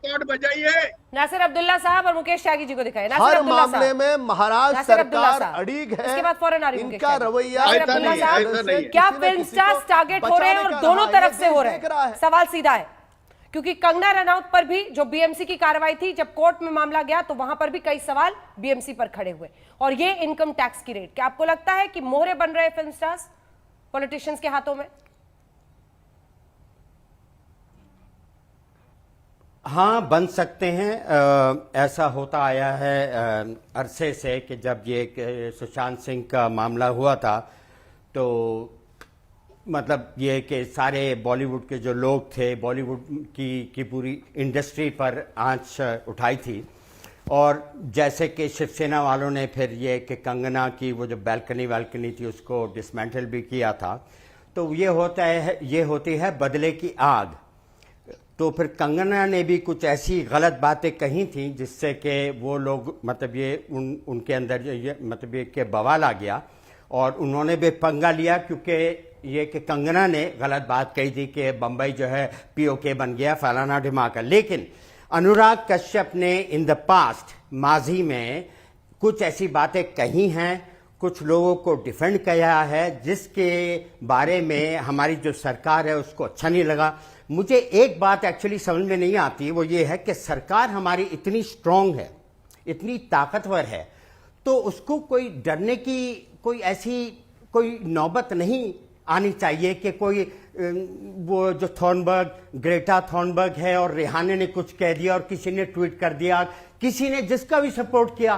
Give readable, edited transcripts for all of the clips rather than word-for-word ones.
Record बजाइए। Nasir Abdullah साहब और मुकेश त्यागी जी को दिखाए। हर मामले में महाराष्ट्र सरकार अड़िग है, इसके बाद फौरन आ रही इनका रवैया। क्या फिल्म स्टार्स टारगेट हो रहे हैं और दोनों तरफ से हो रहे हैं? सवाल सीधा है, क्योंकि कंगना रनौत पर भी जो बीएमसी की कार्रवाई थी, जब कोर्ट में मामला गया तो वहां पर भी कई सवाल बीएमसी पर खड़े हुए। और ये इनकम टैक्स की रेट, क्या आपको लगता है कि मोहरे बन रहे फिल्म स्टार्स पॉलिटिशियंस के हाथों में? हाँ, बन सकते हैं। ऐसा होता आया है अरसे से कि जब ये सुशांत सिंह का मामला हुआ था तो मतलब ये कि सारे बॉलीवुड के जो लोग थे, बॉलीवुड की पूरी इंडस्ट्री पर आंच उठाई थी। और जैसे कि शिवसेना वालों ने फिर ये कि कंगना की वो जो बैल्कनी थी उसको डिसमेंटल भी किया था। तो ये होती है बदले की आग। तो फिर कंगना ने भी कुछ ऐसी गलत बातें कही थी जिससे कि वो लोग मतलब ये उनके अंदर ये मतलब ये कि बवाल आ गया और उन्होंने भी पंगा लिया, क्योंकि ये कि कंगना ने गलत बात कही थी कि बम्बई जो है पीओके बन गया, फलाना ढिमाका। लेकिन अनुराग कश्यप ने इन द पास्ट माजी में कुछ ऐसी बातें कही हैं, कुछ लोगों को डिफेंड किया है, जिसके बारे में हमारी जो सरकार है उसको अच्छा नहीं लगा। मुझे एक बात एक्चुअली समझ में नहीं आती, वो ये है कि सरकार हमारी इतनी स्ट्रांग है, इतनी ताकतवर है, तो उसको कोई डरने की कोई नौबत नहीं आनी चाहिए कि कोई वो जो ग्रेटा थॉर्नबर्ग है और रिहाने ने कुछ कह दिया और किसी ने ट्वीट कर दिया, किसी ने जिसका भी सपोर्ट किया,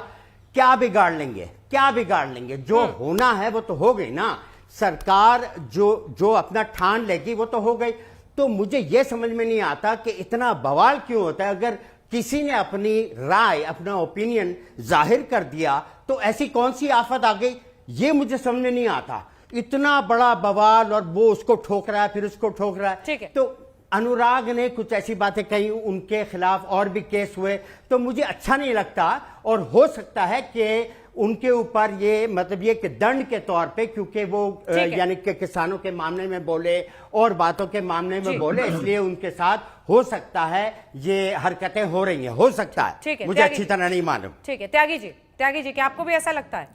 क्या बिगाड़ लेंगे? जो होना है वो तो हो गई ना। सरकार जो अपना ठान लेगी वो तो हो गई। तो मुझे यह समझ में नहीं आता कि इतना बवाल क्यों होता है। अगर किसी ने अपनी राय, अपना ओपिनियन जाहिर कर दिया तो ऐसी कौन सी आफत आ गई, ये मुझे समझ में नहीं आता। इतना बड़ा बवाल और वो उसको ठोक रहा है, फिर उसको ठोक रहा है। तो अनुराग ने कुछ ऐसी बातें कही, उनके खिलाफ और भी केस हुए, तो मुझे अच्छा नहीं लगता। और हो सकता है कि उनके ऊपर ये मतलब ये कि दंड के तौर पे, क्योंकि वो यानी कि किसानों के मामले में बोले और बातों के मामले में बोले, इसलिए उनके साथ हो सकता है ये हरकतें हो रही हैं, हो सकता है। मुझे अच्छी तरह नहीं मालूम। ठीक है, त्यागी जी क्या आपको भी ऐसा लगता है?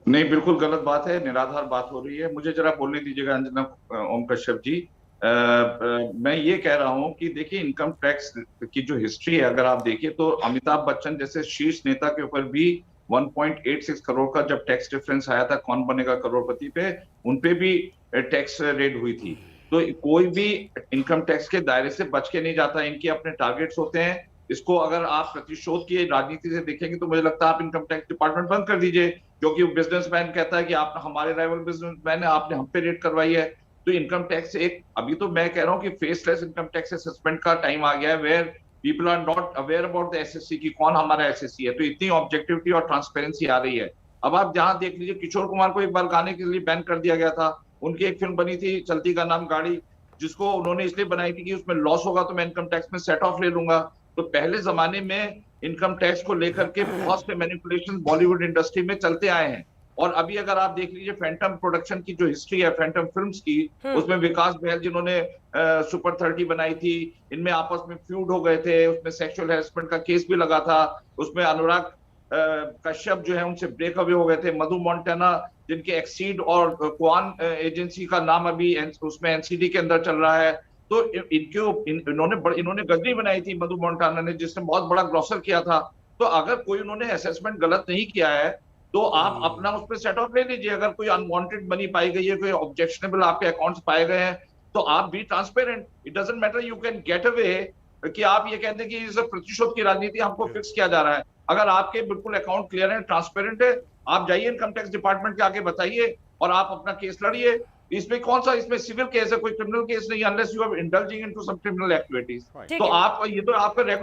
नहीं, बिल्कुल गलत बात है, निराधार बात हो रही है। मुझे जरा बोलने दीजिएगा अंजना ओम कश्यप जी। मैं ये कह रहा हूं कि देखिए, इनकम टैक्स की जो हिस्ट्री है अगर आप देखिए तो अमिताभ बच्चन जैसे शीर्ष नेता के ऊपर भी 1.86 करोड़ का जब टैक्स डिफरेंस आया था कौन बनेगा करोड़पति पे, उनपे भी टैक्स रेड हुई थी। तो कोई भी इनकम टैक्स के दायरे से बच के नहीं जाता, इनके अपने टारगेट्स होते हैं। इसको अगर आप प्रतिशोध की राजनीति से देखेंगे तो मुझे लगता है आप इनकम टैक्स डिपार्टमेंट बंद कर दीजिए, क्योंकि बिजनेसमैन कहता है कि आप हमारे राइवल बिजनेसमैन है, आपने हम पे रेड करवाई है। तो इनकम टैक्स एक, अभी तो मैं कह रहा हूँ कि फेसलेस इनकम टैक्स असेसमेंट का टाइम आ गया है, where people are not aware about the SSC की कौन हमारा एसएससी है। तो इतनी ऑब्जेक्टिविटी और ट्रांसपेरेंसी आ रही है। अब आप जहां देख लीजिए, किशोर कुमार को एक बार गाने के लिए बैन कर दिया गया था। उनकी एक फिल्म बनी थी चलती का नाम गाड़ी, जिसको उन्होंने इसलिए बनाई थी कि उसमें लॉस होगा तो मैं इनकम टैक्स में सेट ऑफ ले लूंगा। तो पहले जमाने में इनकम टैक्स को लेकर के बहुत से मैनिपुलेशन बॉलीवुड इंडस्ट्री में चलते आए हैं। और अभी अगर आप देख लीजिए फैंटम प्रोडक्शन की जो हिस्ट्री है, फैंटम फिल्म्स की, उसमें विकास बहल जिन्होंने सुपर 30 बनाई थी, इनमें आपस में फ्यूड हो गए थे, उसमें सेक्सुअल हैरेसमेंट का केस भी लगा था, उसमें अनुराग कश्यप जो है उनसे ब्रेक अवे हो गए थे। मधु मोंटाना जिनके एक्सीड और क्वान एजेंसी का नाम अभी उसमें एनसीडी के अंदर चल रहा है, तो इन्होंने गजनी बनाई थी मधु मोंटाना ने, जिसने बहुत बड़ा ग्रॉसर किया था। तो अगर कोई उन्होंने असेसमेंट गलत नहीं किया है तो आप अपना उस पर सेट ऑफ ले लीजिए। अगर कोई अनवांटेड मनी पाई गई है, कोई ऑब्जेक्शनेबल आपके अकाउंट्स पाए गए हैं, तो आप be transparent. It doesn't matter, you can get away कि आप ये कहते हैं कि इस प्रतिशोध की राजनीति हमको फिक्स किया जा रहा है। अगर आपके बिल्कुल अकाउंट क्लियर है, ट्रांसपेरेंट है, आप जाइए इनकम टैक्स डिपार्टमेंट के आगे बताइए और आप अपना केस लड़िए। इसमें कौन सा, इसमें सिविल केस है, कोई क्रिमिनल केस नहीं, unless you are indulging into some criminal activities. तो आप ये तो आपका रेगुलर